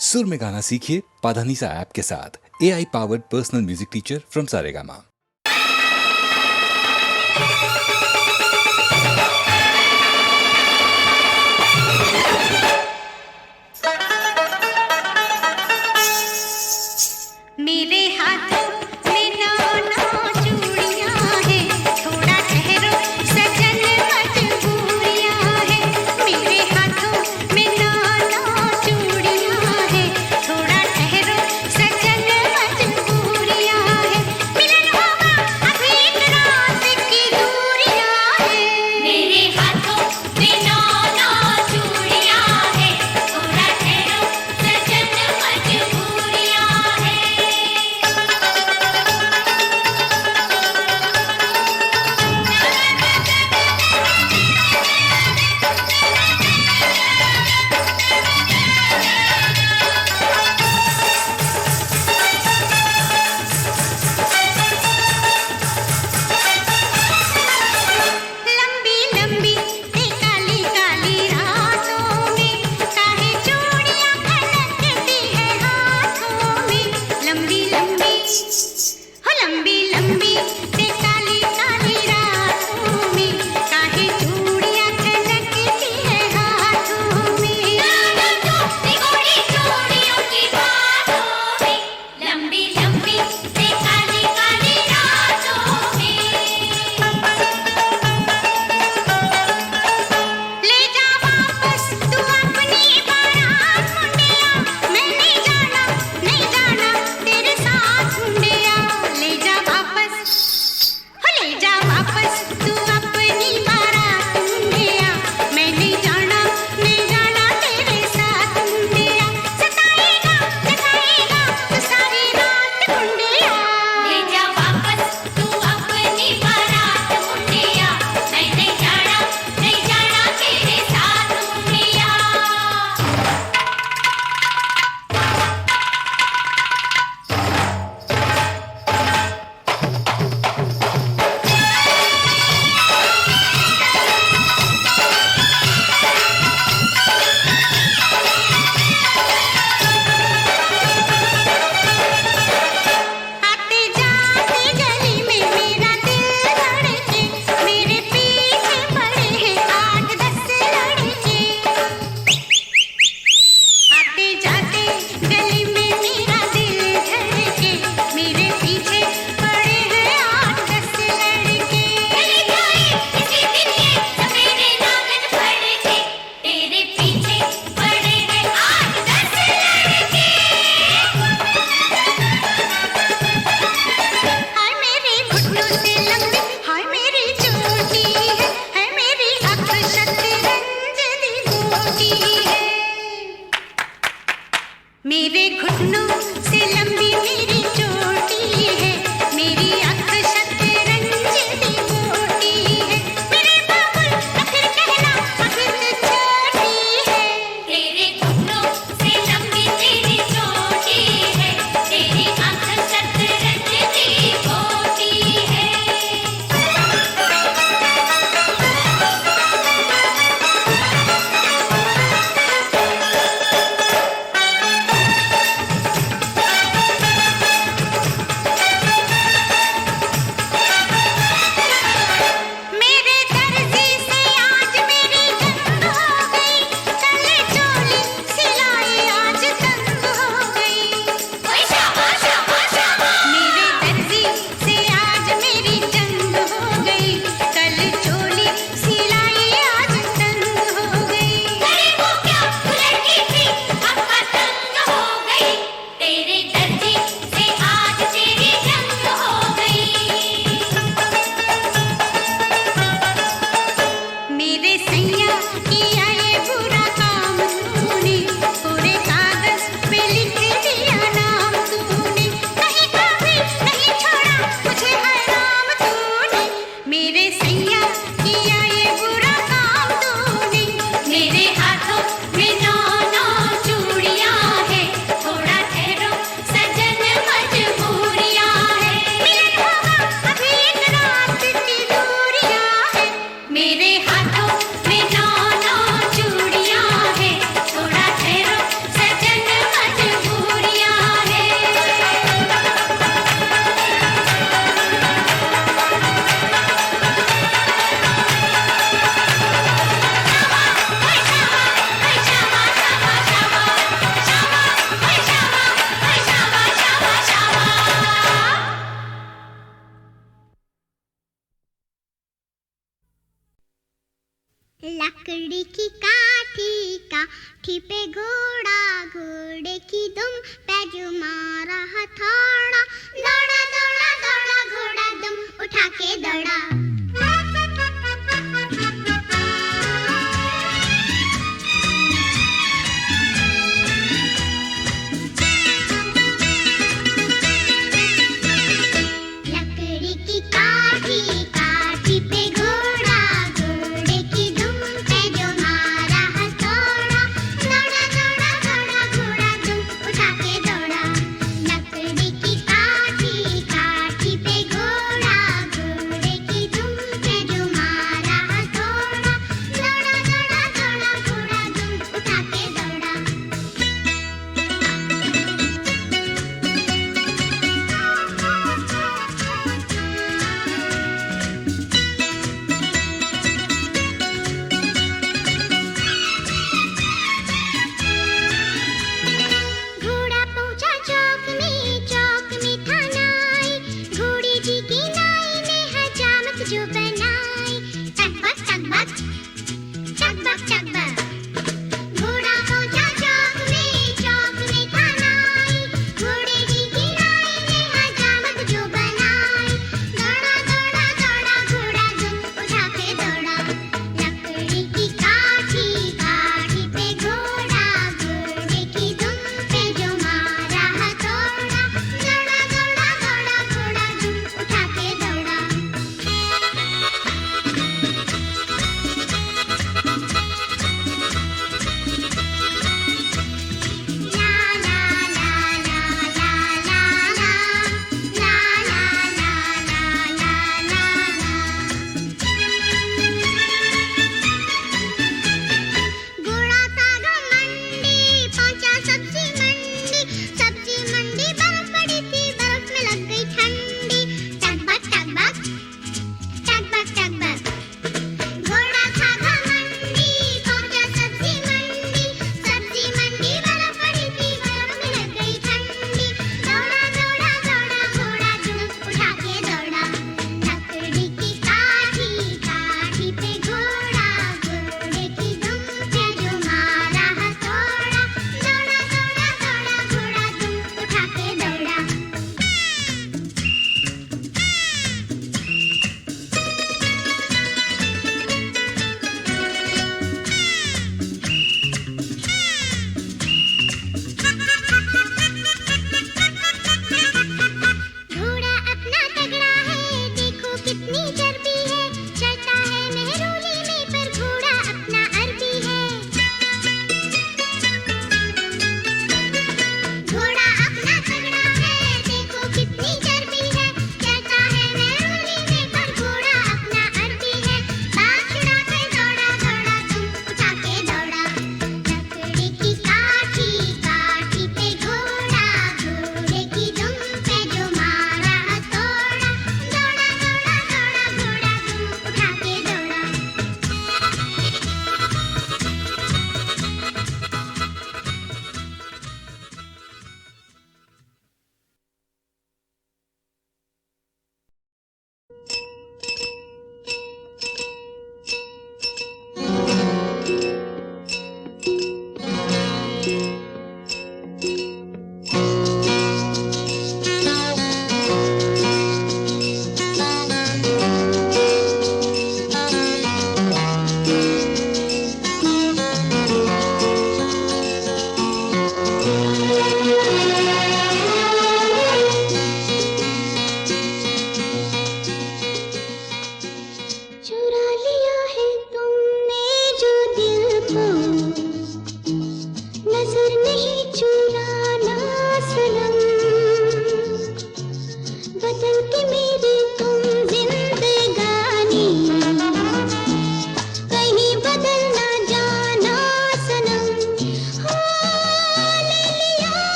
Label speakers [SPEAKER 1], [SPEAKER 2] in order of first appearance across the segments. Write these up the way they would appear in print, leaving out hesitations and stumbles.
[SPEAKER 1] सुर में गाना सीखिए पाधानीसा ऐप के साथ। AI powered personal music teacher from Saregama.
[SPEAKER 2] मेरे हाथों में नौ चूड़ियां हैं, थोड़ा ठहरो सजन मजबूरियां हैं। मेरे हाथों में नौ चूड़ियां हैं, थोड़ा ठहरो सजन मजबूरियां हैं। मिलन होगा अभी एक रात की दूरियां हैं। मेरे हाथों में नौ चूड़ियां हैं, थोड़ा ठहरो सजन मजबूरियां हैं। लंबी लंबी काली काली रातों में काहे चूड़ियां खनकती है हाथों में। लंबी लंबी लंबी काली काली रातों में काहे चूड़ियां खनकती है हाथों में। घोड़ी चूड़ियों की बातों में, लंबी लंबी काली काली रातों में। ले जा वापस तू अपनी बारात मुंडिया, मैं नहीं जाना तेरे साथ मुंडिया। ले जा वापस तू अपनी बारात मुंडिया, मैं नहीं जाना तेरे साथ मुंडिया। सताएगा तू सारी रात मुंडिया। ले जा वापस तू अपनी बारात मुंडिया, मैं नहीं जाना तेरे साथ मुंडिया। आते जाते गली में मेरा दिल धड़के, मेरे पीछे पड़े हैं 8-10 लड़के। आते जाते गली में मेरा दिल धड़के, मेरे पीछे पड़े हैं 8-10 लड़के। गली जाए किसी दिन ये सवेरे नागन फड़के, तेरे पीछे पड़े हैं 8-10 लड़के। हाय मेरी घुटनों से लंबी, हाय मेरी चोटी है मेरी अक्ल शतरंज दी गोटी है। मेरे घुटनों से लंबी मेरी चोटी है, मेरी अक्ल शतरंज दी गोटी है। मेरे बाबुल तो फिर कहना अक्ल छोटी है। तेरे घुटनों से लंबी तेरी चोटी है, तेरी अक्ल शतरंज दी गोटी है। लकड़ी की काठी पे घोड़ा, घोड़े की दुम पे जो मारा हथौड़ा, दौड़ा दौड़ा दौड़ा घोड़ा दुम उठा के दौड़ा। लकड़ी की काठी पे घोड़ा, घोड़े की दुम पे जो मारा हथौड़ा, दौड़ा दौड़ा दौड़ा घोड़ा दुम उठा के दौड़ा। लकड़ी की काठी पे घोड़ा, घोड़े की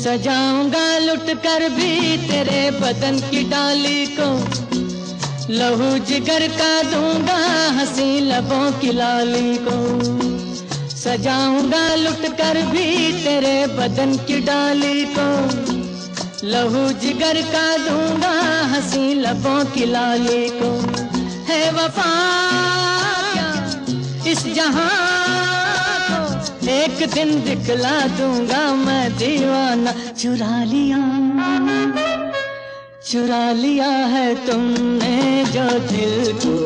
[SPEAKER 3] सजाऊंगा लुट कर भी तेरे बदन की डाली को, लहू जिगर का दूंगा हंसी लबों की लाली को। सजाऊंगा लुट कर भी तेरे बदन की डाली को, लहू जिगर का दूंगा हंसी लबों की लाली को। है वफा क्या इस जहां को, एक दिन दिखला दूंगा मैं दीवाना। चुरा लिया है तुमने जो दिल को,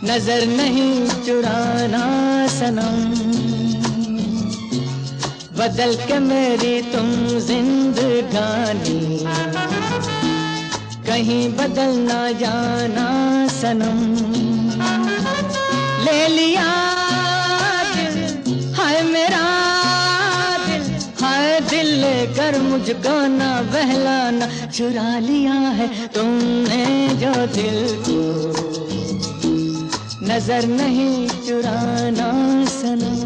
[SPEAKER 3] नजर नहीं चुराना सनम। बदल के मेरी तुम जिंदगानी, कहीं बदल ना जाना सनम। ले लिया दिल, हाय मेरा दिल, हाय दिल लेकर मुझको ना बहलाना। चुरा लिया है तुमने जो दिल को, नजर नहीं चुराना सनम।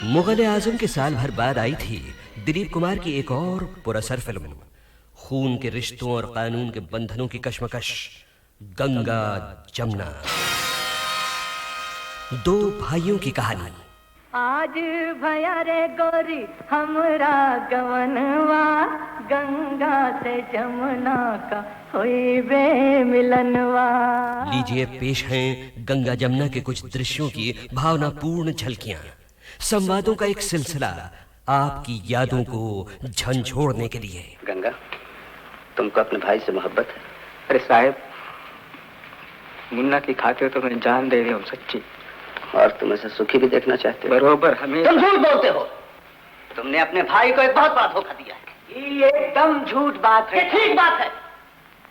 [SPEAKER 4] मुगल-ए-आज़म के साल भर बाद आई थी दिलीप कुमार की एक और पुरअसर फिल्म, खून के रिश्तों और कानून के बंधनों की कश्मकश, गंगा जमुना। दो भाइयों की कहानी।
[SPEAKER 3] आज भया रे गोरी हमरा गवनवा, गंगा से जमुना का होई बे मिलनवा।
[SPEAKER 4] लीजिए पेश हैं गंगा जमुना के कुछ दृश्यों की भावनापूर्ण झलकियां, संवादों का एक सिलसिला आपकी यादों को झंझोड़ने के लिए।
[SPEAKER 5] गंगा, तुमको अपने भाई से मोहब्बत है?
[SPEAKER 6] अरे साहब, मुन्ना की खातिर तो मैं जान दे रही हूँ सच्ची।
[SPEAKER 5] और तुम ऐसे सुखी भी देखना चाहते हो?
[SPEAKER 6] बरोबर। हमें
[SPEAKER 5] तुम झूठ बोलते हो। तुमने अपने भाई को एक बहुत बड़ा धोखा दिया है।
[SPEAKER 6] ये एकदम झूठ बात है।
[SPEAKER 5] ये ठीक बात है।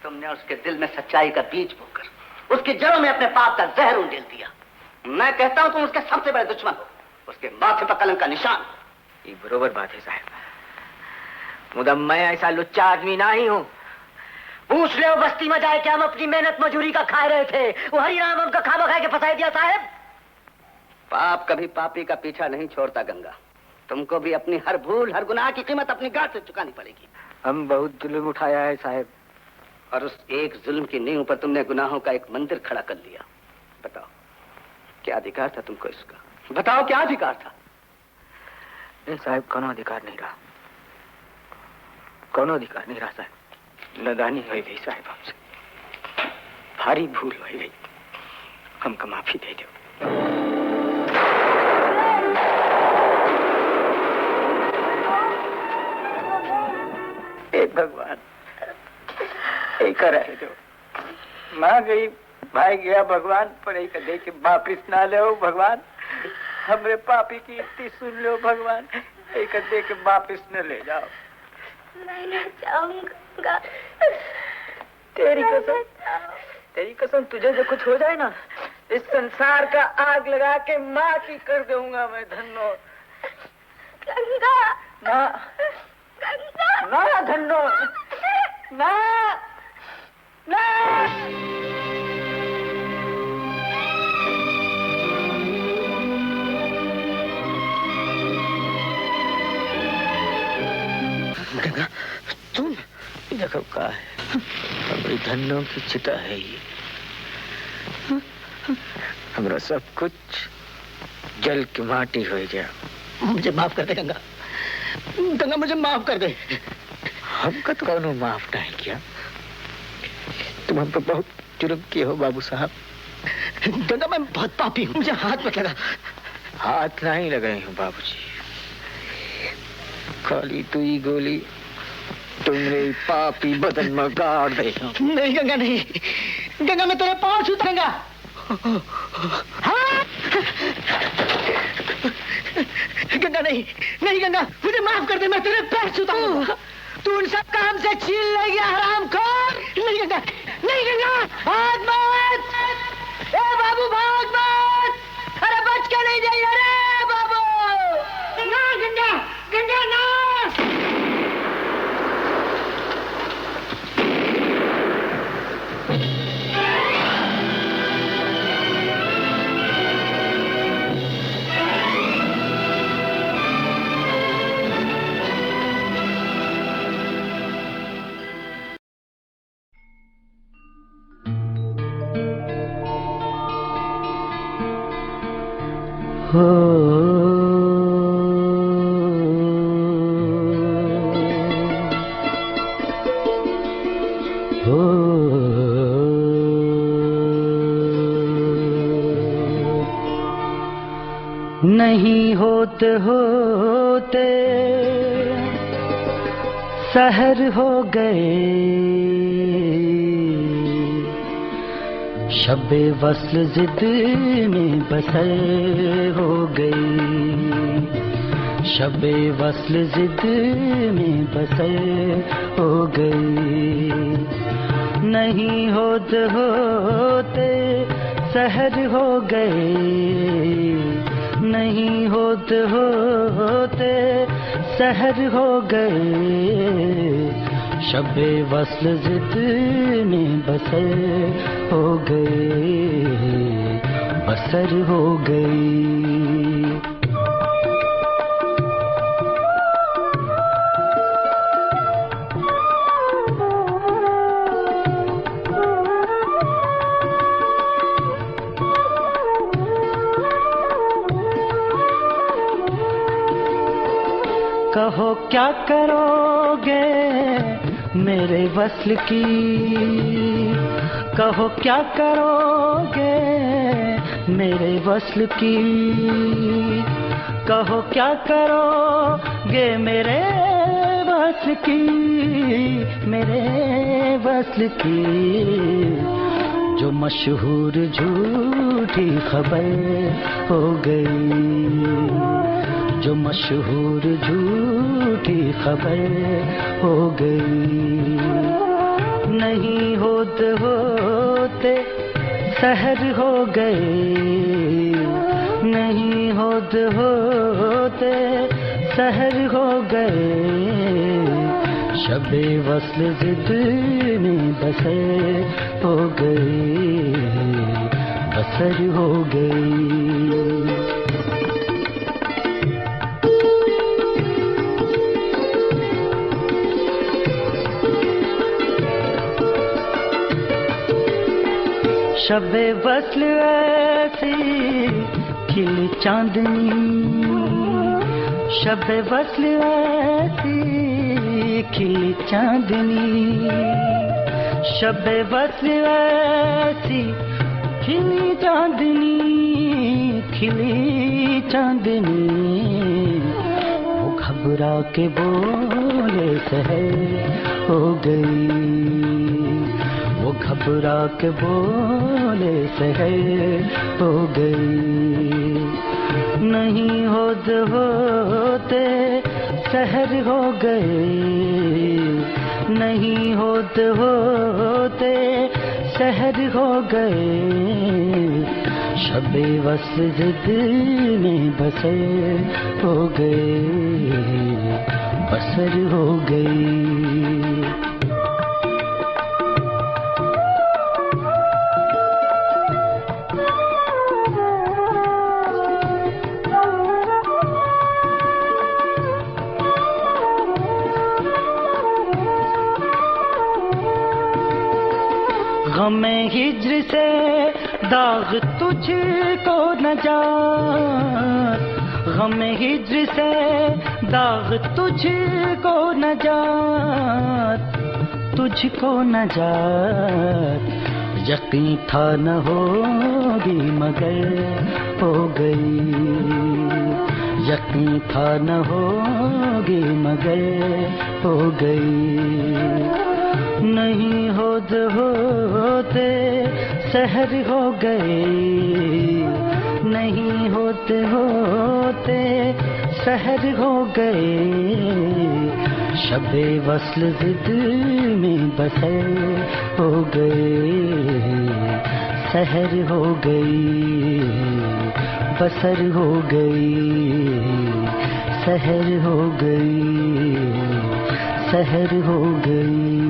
[SPEAKER 5] तुमने उसके दिल में सच्चाई का बीज बोकर उसकी जड़ों में अपने पाप का जहर उंडेल दिया। मैं कहता हूं तुम उसके सबसे बड़े दुश्मन हो, उसके माथे पर कलंक का निशान।
[SPEAKER 6] ये बरोबर बात है साहब, मुदम मैं ऐसा लुच्चा आदमी ना ही हूं। पूछ ले बस्ती में जाए कि हम अपनी मेहनत मजूरी का खा रहे थे, वो हरिराम हमका खामा खा के फंसाई दिया साहब।
[SPEAKER 5] पाप कभी पापी का पीछा नहीं छोड़ता गंगा। तुमको भी अपनी हर भूल हर गुनाह की कीमत अपनी गांठ से चुकानी पड़ेगी।
[SPEAKER 6] हम बहुत जुल्म उठाया है साहब,
[SPEAKER 5] और उस एक जुल्म की नींव पर तुमने गुनाहों का एक मंदिर खड़ा कर लिया। बताओ क्या अधिकार था तुमको इसका? बताओ क्या अधिकार था?
[SPEAKER 6] नहीं साहब, कोनो अधिकार नहीं रहा, कोनो अधिकार नहीं रहा साहब। नदानी हो गई साहब, हमसे भारी भूल हो गई, हमको माफी दे दो। हे भगवान, एक रहे दो। माँ गई, भाई गया भगवान, पर एक दे के वापिस ना ले भगवान। हमरे पापी की इतनी सुन लो भगवान, एक दे के वापिस न ले जाओ।
[SPEAKER 2] मैं नहीं चाहूंगा।
[SPEAKER 6] तेरी कसम तुझे जो कुछ हो जाए ना, इस संसार का आग लगा के माटी कर दूंगा मैं धन्नो।
[SPEAKER 2] गंगा,
[SPEAKER 6] ना
[SPEAKER 2] गंगा,
[SPEAKER 6] ना धन्नो, ना ना। गंगा, तुम देखो का है, हमारी धन्नों की चिता है ये। हमारा सब कुछ जल की माटी हो गया। मुझे माफ कर दे गंगा, गंगा मुझे माफ कर दे। हमको तो कौनो माफ नहीं किया, तुम हम पे बहुत जुर्म किए हो बाबू साहब। गंगा मैं बहुत पापी हूँ, मुझे हाथ मत लगा। हाथ नहीं लगाई हूँ बाबूजी, खाली तू ही गोली तुमरे पापी बदन में गाड़ दे। नहीं गंगा नहीं, गंगा मैं तेरे पाँव छूता गंगा। हाँ? गंगा नहीं, नहीं गंगा मुझे माफ कर दे, मैं तेरे पैर छूता हूँ। तू उन सब काम से छीन ले गया हरामखोर। नहीं गंगा, नहीं गंगा, भाग मत, ए बाबू भाग मत, अरे बच के नहीं जाइए रे बाबू।
[SPEAKER 2] ना गंगा, गंगा ना।
[SPEAKER 3] नहीं होते होते सहर हो गए, शबे वस्ल जिद में बसर हो गई, शबे वस्ल जिद में बसर हो गई। नहीं होते होते सहर हो गए, नहीं होते होते सहर हो गए, शबे वस्ल जिद में बसर हो गए, बसर हो गई। कहो क्या करोगे मेरे वस्ल की, कहो क्या करोगे मेरे वस्ल की, कहो क्या करोगे मेरे वस्ल की, मेरे वस्ल की जो मशहूर झूठी खबर हो गई, जो मशहूर झूठी खबर हो गई। नहीं होते होते सहर हो गए, नहीं होते होते सहर हो गए। शबे वस्ल जिद में बसर हो गई, बसर हो गई। शबे वस्ल ऐसी खिली चांदनी, शबे वस्ल ऐसी खिली चांदनी, शबे वस्ल ऐसी खिली चांदनी, खिली चांदनी। वो घबरा के बोले सहर हो गई, वो घबरा के बोले सहर हो गई। नहीं होते होते सहर हो गए, नहीं होते होते सहर हो गए। शबे वस्ल जिद में बसर हो गए, बसर हो गई। गमे हिज्र से दाग तुझको न जात, गमे हिज्र से दाग तुझको न जात, तुझको न जात। यकीन था न होगी मगर हो गई, यकीन था न होगी मगर हो गई। नहीं होते होते सहर हो गए, नहीं होते होते सहर हो गए। शबे वस्ल जिद में बसर हो गए, सहर हो गई, बसर हो गई, सहर हो गई, सहर हो गई।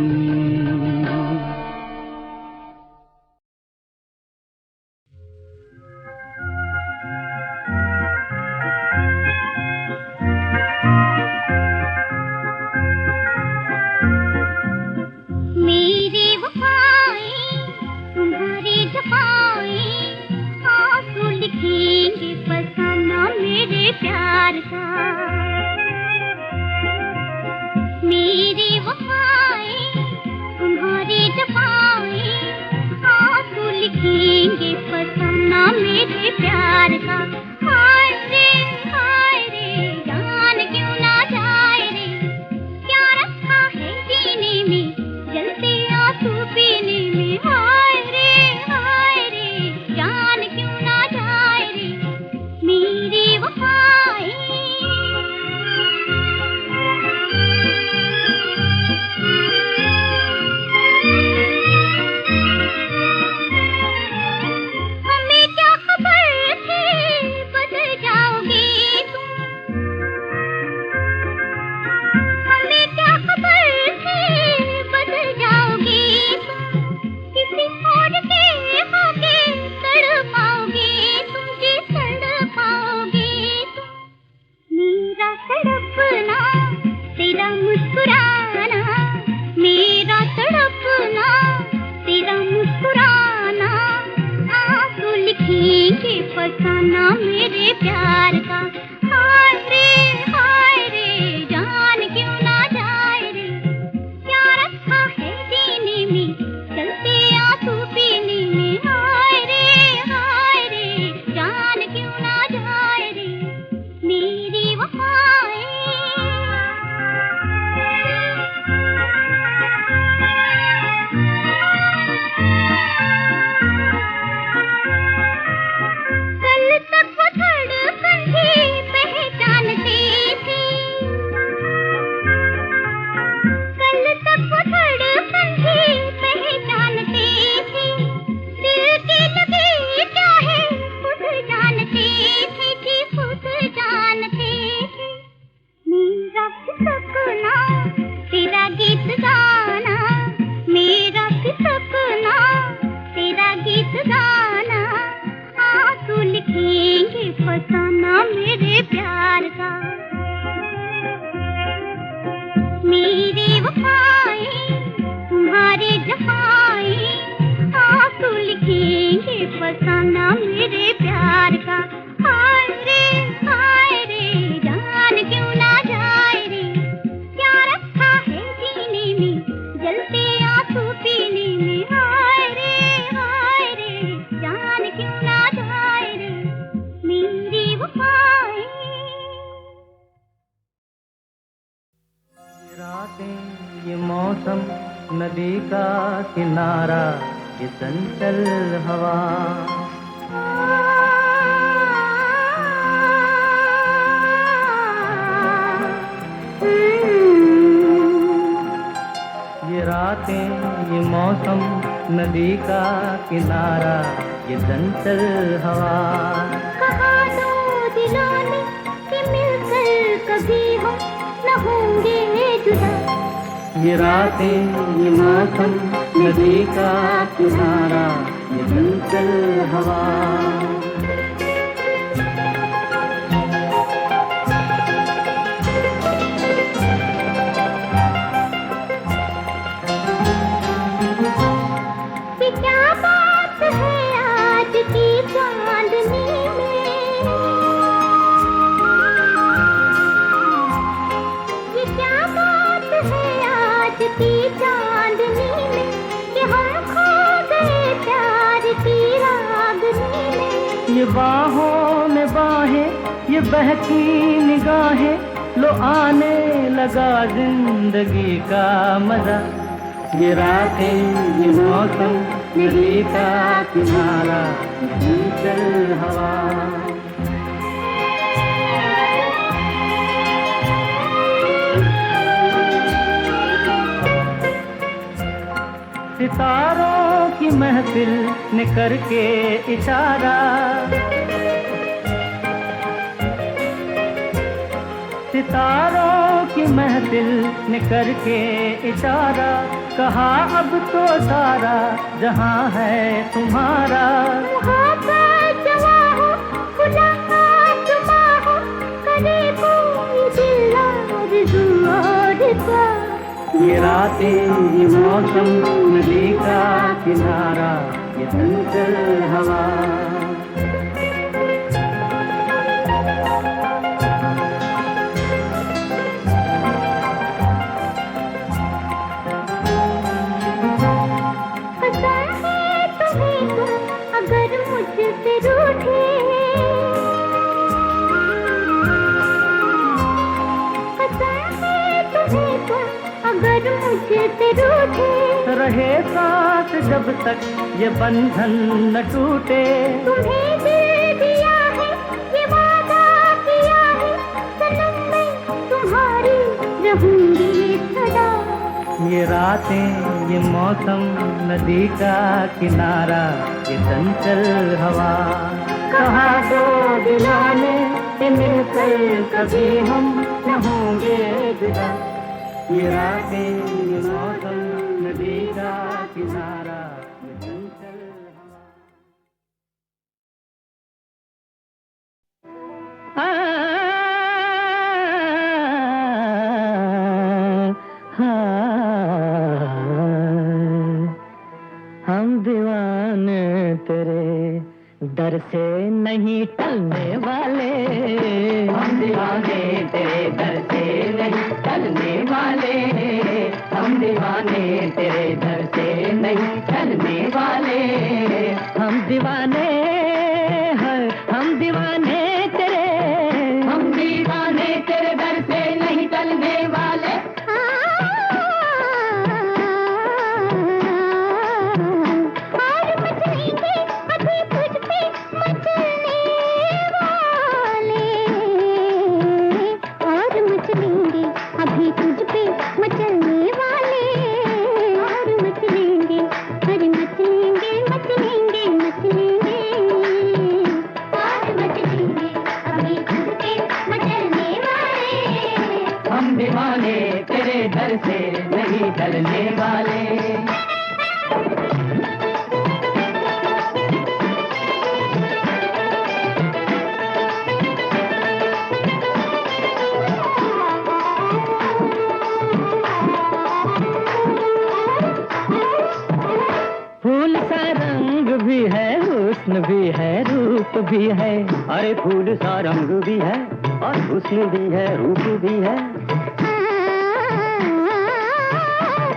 [SPEAKER 2] सपना तेरा गीत गाना, मेरा भी सपना तेरा गीत गाना, आंसू लिखेंगे फसाना मेरे प्यार का। मेरे वफाएं तुम्हारे जफाएं, आंसू लिखेंगे फसाना मेरे प्यार का। हाय रे जान क्यों ना जाए रे, क्या रखा है जीने में जलते आंसू पीने में। हाय रे जान क्यों ना जाए रे, मेरी वफाएं।
[SPEAKER 3] रातें ये मौसम नदी का किनारा, ये चंचल हवा, ये रातें ये मौसम नदी का किनारा, ये चंचल हवा।
[SPEAKER 2] कहा दो दिलों ने कि मिलकर कभी हम न होंगे जुदा।
[SPEAKER 3] ये रातें ये मौसम नदी का किनारा, ये चंचल हवा।
[SPEAKER 2] ये क्या बात है आज की चांदनी में, ये क्या बात है आज की चांदनी में, कि हम खो गए प्यार की रागनी में।
[SPEAKER 3] ये बाहों में बाहें, ये बहकी निगाहें, लो आने लगा जिंदगी का मजा। ये रातें ये मौसम नदी का किनारा, चंचल हवा। सितारों की महफिल ने करके इशारा, सितारों की महफिल ने करके इशारा, कहा अब तो सारा जहां है तुम्हारा।
[SPEAKER 2] मोहब्बत जवा हो, खुला आसमा हो, करे कोई दिल आरज़ू और ख्वाब।
[SPEAKER 3] ये रातें ये मौसम नदी का किनारा, ये चंचल हवा।
[SPEAKER 2] अगर मुझसे रूठे, कसम है तुम्हें तो अगर मुझसे रूठे,
[SPEAKER 3] रहे साथ जब तक ये बंधन न टूटे।
[SPEAKER 2] तुम्हें दिल दिया है ये वादा किया है, सनम मैं तुम्हारी रहूंगी सदा।
[SPEAKER 3] ये रातें ये मौसम नदी का किनारा, ये चंचल हवा। कहा दो दिलों ने कि मिलकर कभी हम न होंगे जुदा। ये रातें ये मौसम नदी का किनारा, ये चंचल हम दीवाने तेरे दर से नहीं टलने वाले, हम दीवाने तेरे दर से नहीं टलने वाले, हम दीवाने तेरे दर से नहीं टलने वाले। हम दीवाने हैं, हम दीवाने तेरे, हम दीवाने तेरे दर से नहीं टलने वाले।
[SPEAKER 2] अभी तुझ पे मचलने वाले, और मचलेंगे, अरे मचलेंगे मचलेंगे मचलेंगे।
[SPEAKER 3] डर से नहीं डरने वाले। फूल सा रंग भी है, हुस्न भी है, रूप भी है। अरे फूल सा रंग भी है और हुस्न भी है, रूप भी है।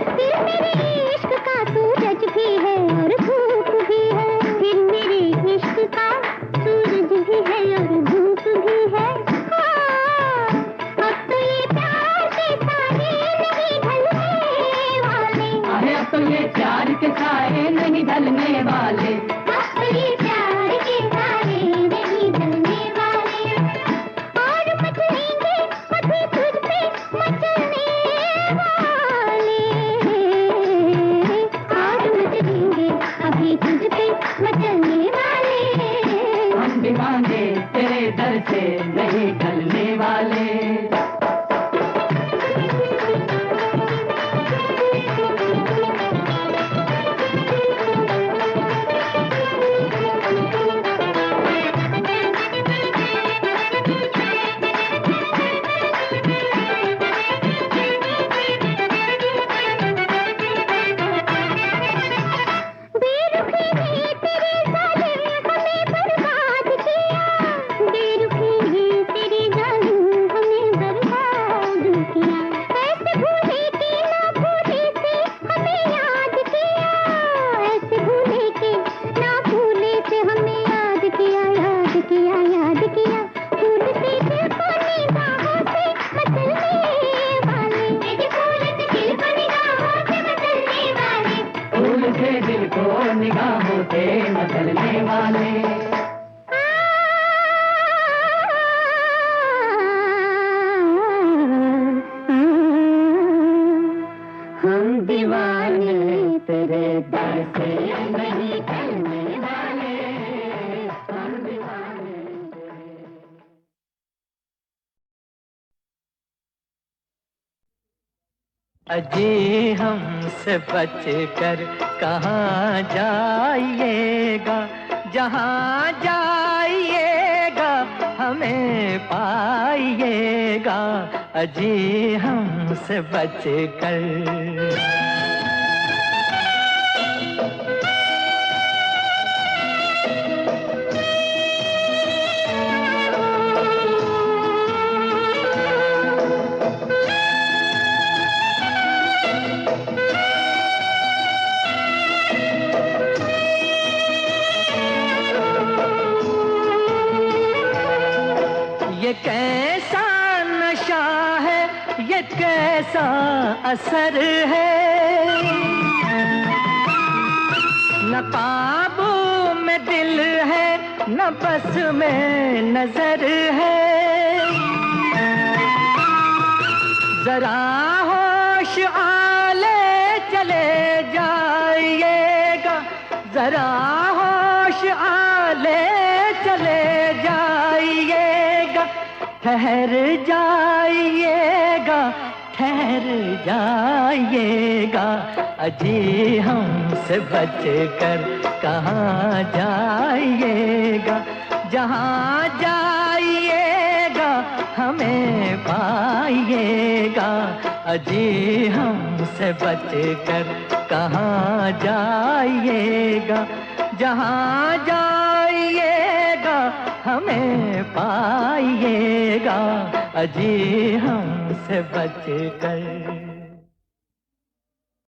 [SPEAKER 2] फिर मेरे इश्क का सूरज भी है और धूप भी है। फिर मेरे इश्क का सूरज भी है और धूप भी है। अब तो ये प्यार के साए नहीं ढलने वाले।
[SPEAKER 3] अरे अब तो ये प्यार के साए नहीं ढलने वाले।
[SPEAKER 2] अब तो ये प्यार के साए नहीं ढलने वाले। और मचलेंगे अभी तुझ पे मचलने वाले। और मचलेंगे अभी तुझ पे मचलने वाले।
[SPEAKER 3] हम दीवाने तेरे डर से नहीं ढलने वाले।
[SPEAKER 2] बेरुखी है तेरे जालिम हमें बर्बाद किया। बेरुखी है तेरे जालिम हमें बर्बाद किया। ऐसे भूले के ना भूले से हमें याद किया। ऐसे भूले के ना भूले से हमें याद किया, याद किया, याद किया। फूल से दिल को निगाहों से मचलने वाले। फूल से दिल को निगाहों से मचलने वाले।
[SPEAKER 3] फूल से दिल को निगाहों से मचलने वाले।
[SPEAKER 2] हम दीवाने तेरे डर से नहीं ढलने वाले। हम दीवाने
[SPEAKER 3] अजी हमसे बच कर कहाँ जाइएगा। जहाँ जाइएगा हमें पाइएगा। अजी हमसे बच कर। ये कैसा नशा है, ये कैसा असर है। न काबू में दिल है, न बस में नजर है। जरा होश आले चले जाइएगा। जरा होश आले चले जाइएगा। ठहर जाइएगा, ठहर जाइएगा। अजी हमसे बच कर कहाँ जाइएगा। जहाँ जाइएगा हमें पाइएगा। अजी हमसे बच कर कहाँ जाइएगा। जहाँ जाइएगा हमें पाइएगा। अजी हमसे बच कर।